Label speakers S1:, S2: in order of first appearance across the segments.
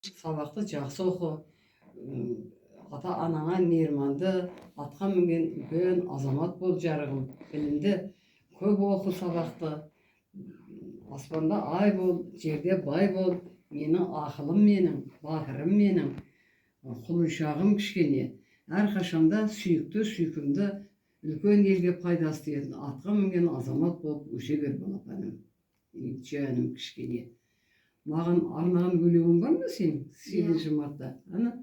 S1: Сабақты жақсы оқы, ата анаңа мейірманды, атқа мінген үлкен азамат бол жарығым. Білімді көп оқы сабақты. Аспанда ай бол, жерде бай бол. Менің ақылым менің, батырым менің, құлыншағым кішкене. Әрқашанда сүйкімді, үлкен елге пайдасы тиетін атқа мінген азамат болып өсе бер балапаным. Жаным кішкене. Маған арнаған өлеңің бар ма сенің? 8 мартта. Ана,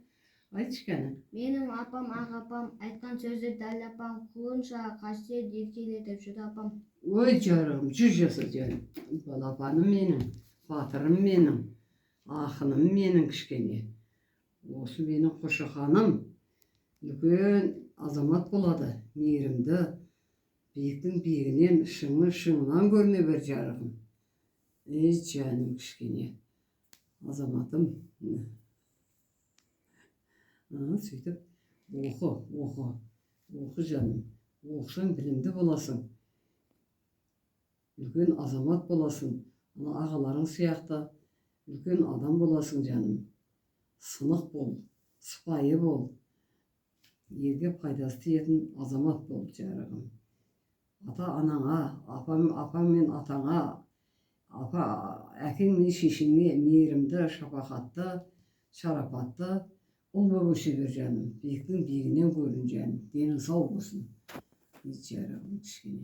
S1: айтшы кәні.
S2: Менің апам, ағапам, айтқан сөзді дәл апам, құлыншағы қасиет еркелетіп жүр апам.
S1: Ой жарығым, 100 жаса жаным. Балапаным менің, батырым менің, ақыным менің кішкене. Осы менің қошақаным үлкен азамат болады, мейірімді, биіктің биігінен, шыңынан көріне бер жарығым. Ей жаным кішкене, азаматым. Сөйтіп, оқы жаным. Оқысаң білімді боласың. Үлкен азамат боласың. Ағаларың сияқты үлкен адам боласың жаным. Сынық бол, сыпайы бол. Елге пайдасы тиетін азамат бол жарығым. Ата анаңа, апаң мен атаңа, әкең мен шешеңе мейірімді, шапақатты, шарапатты ұл болып өсе бер жаным. Биіктің биігінен көрін жаным. Денің сау болсын. Жарығым кішкене.